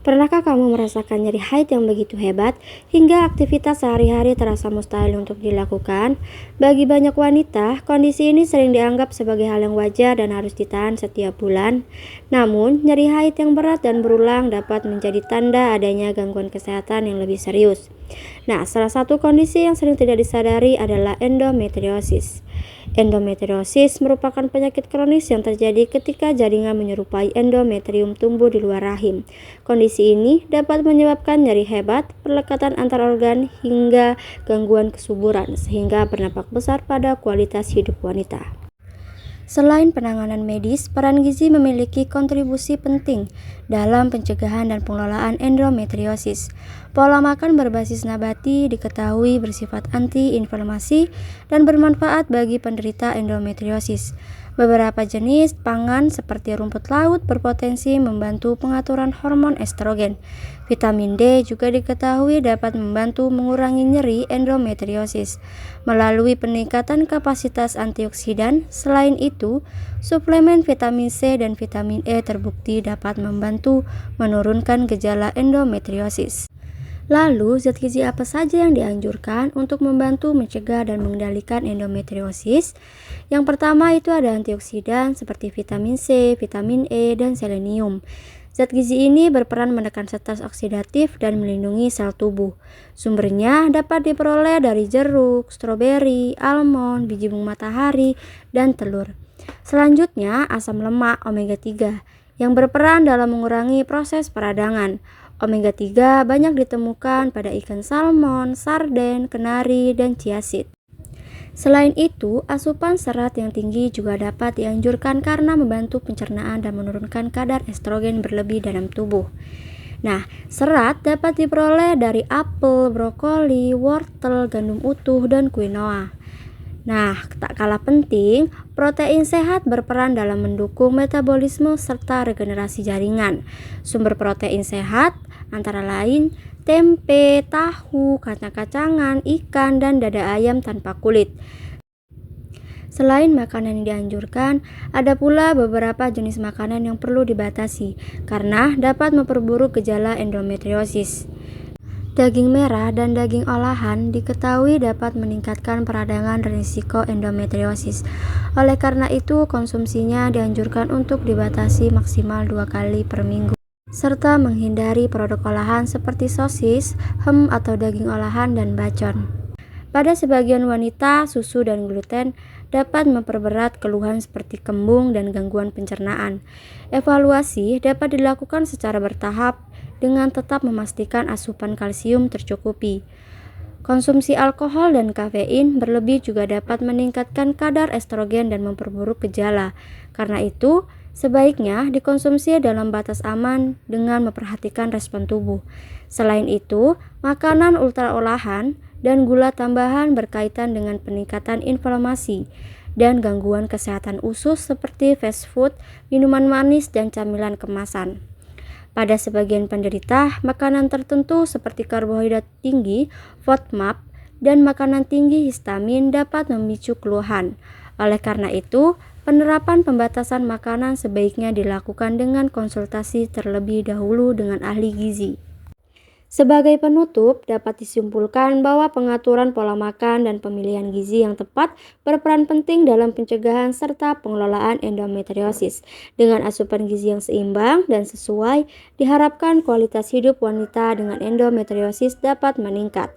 Pernahkah kamu merasakan nyeri haid yang begitu hebat hingga aktivitas sehari-hari terasa mustahil untuk dilakukan? Bagi banyak wanita, kondisi ini sering dianggap sebagai hal yang wajar dan harus ditahan setiap bulan. Namun, nyeri haid yang berat dan berulang dapat menjadi tanda adanya gangguan kesehatan yang lebih serius. Nah, salah satu kondisi yang sering tidak disadari adalah endometriosis. Endometriosis merupakan penyakit kronis yang terjadi ketika jaringan menyerupai endometrium tumbuh di luar rahim. Kondisi ini dapat menyebabkan nyeri hebat, perlekatan antar organ, hingga gangguan kesuburan, sehingga berdampak besar pada kualitas hidup wanita. Selain penanganan medis, peran gizi memiliki kontribusi penting dalam pencegahan dan pengelolaan endometriosis. Pola makan berbasis nabati diketahui bersifat anti-inflamasi dan bermanfaat bagi penderita endometriosis. Beberapa jenis pangan seperti rumput laut berpotensi membantu pengaturan hormon estrogen. Vitamin D juga diketahui dapat membantu mengurangi nyeri endometriosis melalui peningkatan kapasitas antioksidan. Selain itu, suplemen vitamin C dan vitamin E terbukti dapat membantu menurunkan gejala endometriosis. Lalu, zat gizi apa saja yang dianjurkan untuk membantu mencegah dan mengendalikan endometriosis? Yang pertama itu ada antioksidan seperti vitamin C, vitamin E, dan selenium. Zat gizi ini berperan menekan stres oksidatif dan melindungi sel tubuh. Sumbernya dapat diperoleh dari jeruk, stroberi, almond, biji bunga matahari, dan telur. Selanjutnya, asam lemak omega 3 yang berperan dalam mengurangi proses peradangan. Omega 3 banyak ditemukan pada ikan salmon, sarden, kenari, dan chia seed. Selain itu, asupan serat yang tinggi juga dapat dianjurkan karena membantu pencernaan dan menurunkan kadar estrogen berlebih dalam tubuh. Nah, serat dapat diperoleh dari apel, brokoli, wortel, gandum utuh, dan quinoa. Nah, tak kalah penting, protein sehat berperan dalam mendukung metabolisme serta regenerasi jaringan. Sumber protein sehat antara lain tempe, tahu, kacang-kacangan, ikan, dan dada ayam tanpa kulit. Selain makanan yang dianjurkan, ada pula beberapa jenis makanan yang perlu dibatasi karena dapat memperburuk gejala endometriosis. Daging merah dan daging olahan diketahui dapat meningkatkan peradangan dan risiko endometriosis. Oleh karena itu, konsumsinya dianjurkan untuk dibatasi maksimal 2 kali per minggu, serta menghindari produk olahan seperti sosis, atau daging olahan dan bacon. Pada sebagian wanita, susu dan gluten dapat memperberat keluhan seperti kembung dan gangguan pencernaan. Evaluasi dapat dilakukan secara bertahap dengan tetap memastikan asupan kalsium tercukupi. Konsumsi alkohol dan kafein berlebih juga dapat meningkatkan kadar estrogen dan memperburuk gejala. Karena itu, sebaiknya dikonsumsi dalam batas aman dengan memperhatikan respon tubuh. Selain itu, makanan ultra olahan dan gula tambahan berkaitan dengan peningkatan inflamasi dan gangguan kesehatan usus seperti fast food, minuman manis, dan camilan kemasan. Pada sebagian penderita, makanan tertentu seperti karbohidrat tinggi, FODMAP, dan makanan tinggi histamin dapat memicu keluhan. Oleh karena itu, penerapan pembatasan makanan sebaiknya dilakukan dengan konsultasi terlebih dahulu dengan ahli gizi. Sebagai penutup, dapat disimpulkan bahwa pengaturan pola makan dan pemilihan gizi yang tepat berperan penting dalam pencegahan serta pengelolaan endometriosis. Dengan asupan gizi yang seimbang dan sesuai, diharapkan kualitas hidup wanita dengan endometriosis dapat meningkat.